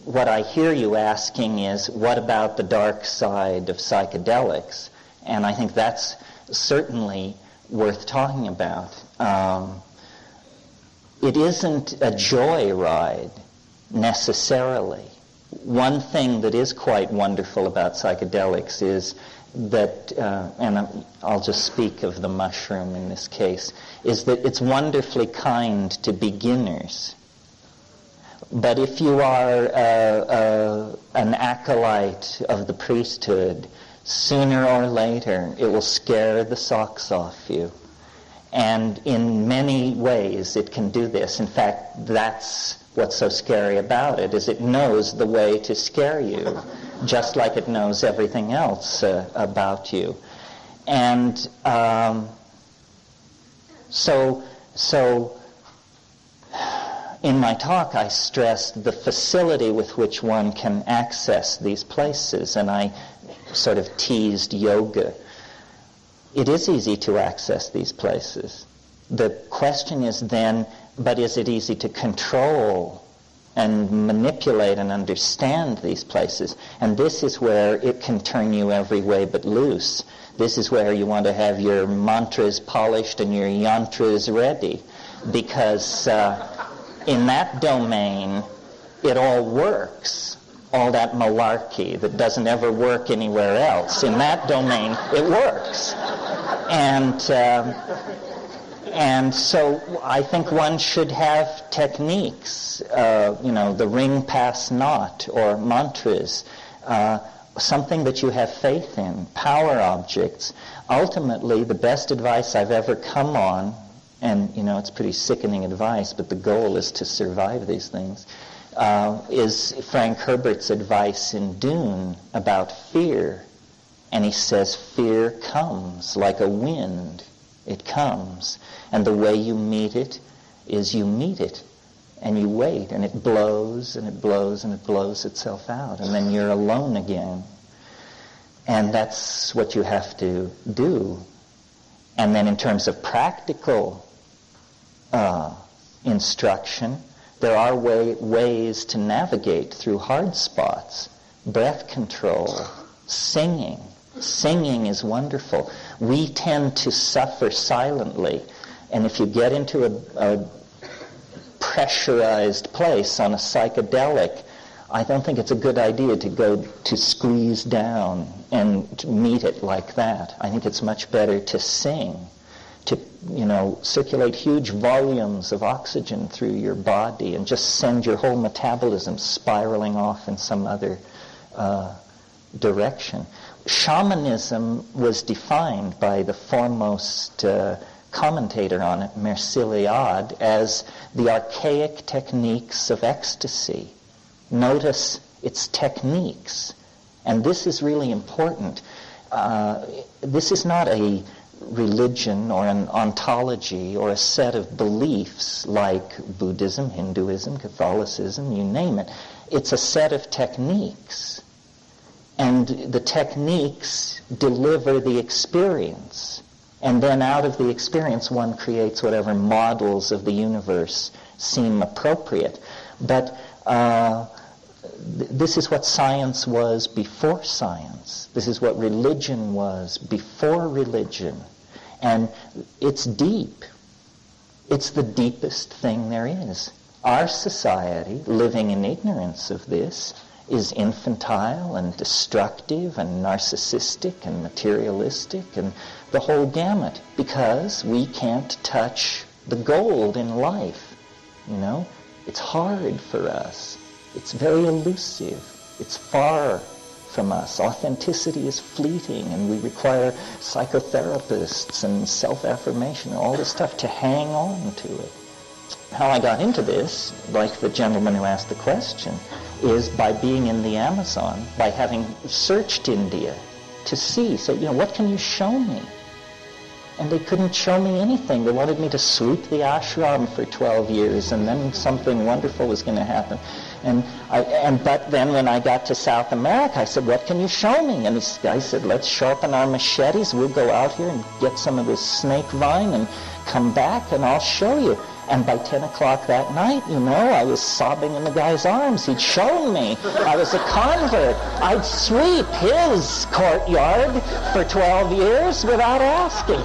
what I hear you asking is, what about the dark side of psychedelics? And I think that's certainly worth talking about. It isn't a joyride necessarily. One thing that is quite wonderful about psychedelics is that, and I'll just speak of the mushroom in this case, is that it's wonderfully kind to beginners. But if you are an acolyte of the priesthood, sooner or later it will scare the socks off you. And in many ways it can do this. In fact, that's what's so scary about it, is it knows the way to scare you, just like it knows everything else about you. And so in my talk I stressed the facility with which one can access these places, and I sort of teased yoga. It is easy to access these places. The question is then, but is it easy to control and manipulate and understand these places? And this is where it can turn you every way but loose. This is where you want to have your mantras polished and your yantras ready, because in that domain it all works. All that malarkey that doesn't ever work anywhere else, in that domain it works. And so I think one should have techniques, the ring pass not, or mantras, something that you have faith in, power objects. Ultimately, the best advice I've ever come on, and it's pretty sickening advice, but the goal is to survive these things, is Frank Herbert's advice in Dune about fear. And he says, fear comes like a wind. It comes. And the way you meet it is you meet it. And you wait, and it blows, and it blows, and it blows itself out. And then you're alone again. And that's what you have to do. And then in terms of practical instruction, there are ways to navigate through hard spots. Breath control, singing. Singing is wonderful. We tend to suffer silently. And if you get into a pressurized place on a psychedelic, I don't think it's a good idea to go to squeeze down and to meet it like that. I think it's much better to sing, to circulate huge volumes of oxygen through your body and just send your whole metabolism spiraling off in some other direction. Shamanism was defined by the foremost commentator on it, Merciliade, as the archaic techniques of ecstasy. Notice its techniques. And this is really important. This is not a religion or an ontology or a set of beliefs like Buddhism, Hinduism, Catholicism, you name it. It's a set of techniques. And the techniques deliver the experience. And then out of the experience one creates whatever models of the universe seem appropriate. But this is what science was before science. This is what religion was before religion. And it's deep. It's the deepest thing there is. Our society, living in ignorance of this, is infantile and destructive and narcissistic and materialistic and the whole gamut, because we can't touch the gold in life. It's hard for us. It's very elusive. It's far from us. Authenticity is fleeting, and we require psychotherapists and self-affirmation and all this stuff to hang on to it. How I got into this, like the gentleman who asked the question, is by being in the Amazon, by having searched India to see, what can you show me? And they couldn't show me anything. They wanted me to sweep the ashram for 12 years, and then something wonderful was going to happen. But then when I got to South America, I said, what can you show me? And this guy said, let's sharpen our machetes. We'll go out here and get some of this snake vine and come back, and I'll show you. And by 10 o'clock that night, I was sobbing in the guy's arms. He'd shown me I was a convert. I'd sweep his courtyard for 12 years without asking.